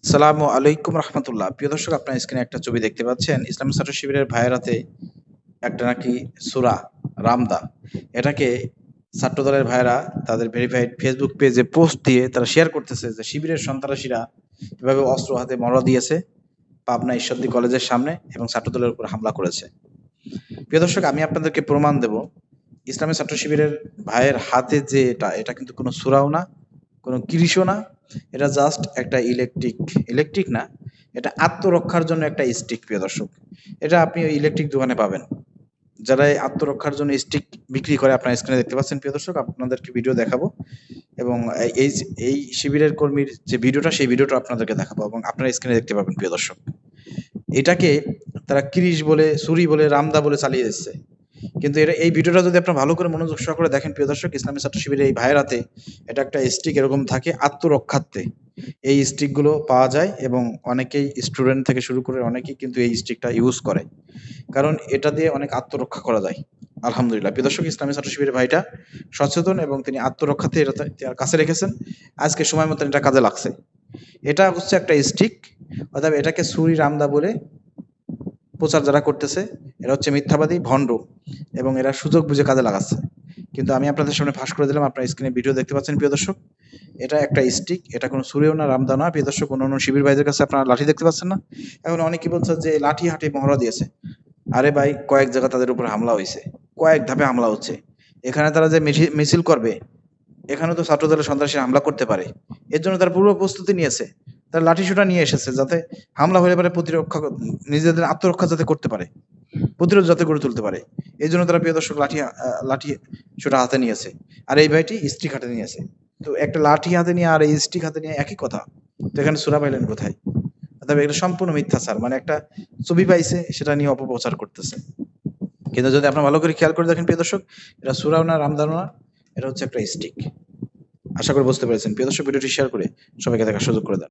আসসালামু আলাইকুম রহমতুল্লাহ। প্রিয় দর্শক, আপনার স্ক্রিনে একটা ছবি দেখতে পাচ্ছেন। ইসলামী ছাত্র শিবিরের ভাইয়ের হাতে একটা নাকি সূরা রামদা, এটাকে ছাত্র দলের ভাইয়েরা তাদের ভেরিফাইড ফেসবুক পেজে পোস্ট দিয়ে তারা শেয়ার করতেছে যে শিবিরের সন্ত্রাসীরা এভাবে অস্ত্র হাতে মহড়া দিয়েছে পাবনা ঈশ্বরদী কলেজের সামনে এবং ছাত্র দলের উপর হামলা করেছে। প্রিয় দর্শক, আমি আপনাদেরকে প্রমাণ দেব ইসলামী ছাত্র শিবিরের ভাইয়ের হাতে যে এটা কিন্তু কোনো সূরাও না, কোনো কিরিশও না। এটা জাস্ট একটা ইলেকট্রিক না, এটা আত্মরক্ষার জন্য একটা স্টিক। প্রিয় দর্শক, এটা আপনি ওই ইলেকট্রিক দোকানে পাবেন। যারা এই আত্মরক্ষার জন্য স্টিক বিক্রি করে আপনার স্ক্রিনে দেখতে পাচ্ছেন। প্রিয় দর্শক, আপনাদেরকে ভিডিও দেখাবো এবং এই এই শিবিরের কর্মীর যে ভিডিওটা, সেই ভিডিওটা আপনাদেরকে দেখাবো এবং আপনারা স্ক্রিনে দেখতে পাবেন। প্রিয় দর্শক, এটাকে তারা কিরিশ বলে, ছুরি বলে, রামদা বলে চালিয়ে যাচ্ছে। কিন্তু এই ভিডিওটা যদি আপনারা ভালো করে মনোযোগ সহকারে দেখেন প্রিয় দর্শক, ইসলামী ছাত্র শিবিরের এই ভাইয়ের হাতে এটা একটা স্টিক এরকম থাকে আত্মরক্ষার্থে। এই স্টিক গুলো পাওয়া যায় এবং অনেকেই, স্টুডেন্ট থেকে শুরু করে অনেকেই কিন্তু এই স্টিকটা ইউজ করে, কারণ এটা দিয়ে অনেক আত্মরক্ষা করা যায়। আলহামদুলিল্লাহ প্রিয় দর্শক, ইসলামী ছাত্র শিবিরের ভাইটা সচেতন এবং তিনি আত্মরক্ষাতে এটা তার কাছে রেখেছেন। আজকে সময় মতো এটা কাজে লাগছে। এটা হচ্ছে একটা স্টিক, অর্থাৎ এটাকে ছুরি রামদা বলে প্রচার যারা করতেছে এরা হচ্ছে মিথ্যাবাদী, ভণ্ড এবং এরা সুযোগ বুঝে কাজে লাগাচ্ছে। কিন্তু আমি আপনাদের সামনে ফাঁস করে দিলাম, আপনার স্ক্রিনে ভিডিও দেখতে পাচ্ছেন। প্রিয় দর্শক, এটা একটা স্টিক, এটা কোনো ছুরিও না, রামদা না। প্রিয় দর্শক, অন্য শিবির ভাইদের কাছে আপনারা লাঠি দেখতে পাচ্ছেন না। এখন অনেকে বলছে যে লাঠি হাতে মহড়া দিয়েছে। আরে ভাই, কয়েক জায়গা তাদের উপর হামলা হয়েছে, কয়েক ধাপে হামলা হচ্ছে। এখানে তারা যে মিছিল করবে, এখানে তো ছাত্র দলের সন্ত্রাসী হামলা করতে পারে। এর জন্য তারা পূর্ব প্রস্তুতি নিয়েছে। তারা লাঠি সোটা নিয়ে এসেছে যাতে হামলা হলে পারে প্রতিরক্ষা, নিজেদের আত্মরক্ষা যাতে করতে পারে, প্রতিরোধ যাতে গড়ে তুলতে পারে। এই জন্য তারা প্রিয় দর্শক লাঠি সোটা হাতে নিয়েছে। আর এই ভাইটি স্টিক হাতে নিয়েছে। তো একটা লাঠি হাতে নিয়ে আর এই স্টিক হাতে নিয়ে একই কথা। তো এখানে সূরা পাইলেন কোথায়? তবে এটা সম্পূর্ণ মিথ্যাচার, মানে একটা ছবি পাইছে সেটা নিয়ে অপপ্রচার করতেছে। কিন্তু যদি আপনারা ভালো করে খেয়াল করে দেখেন প্রিয় দর্শক, এটা সূরাও না, রামদানও না, এটা হচ্ছে একটা স্টিক। আশা করি বুঝতে পেরেছেন। প্রিয় দর্শক, ভিডিওটি শেয়ার করে সবাইকে দেখার সুযোগ করে দেন।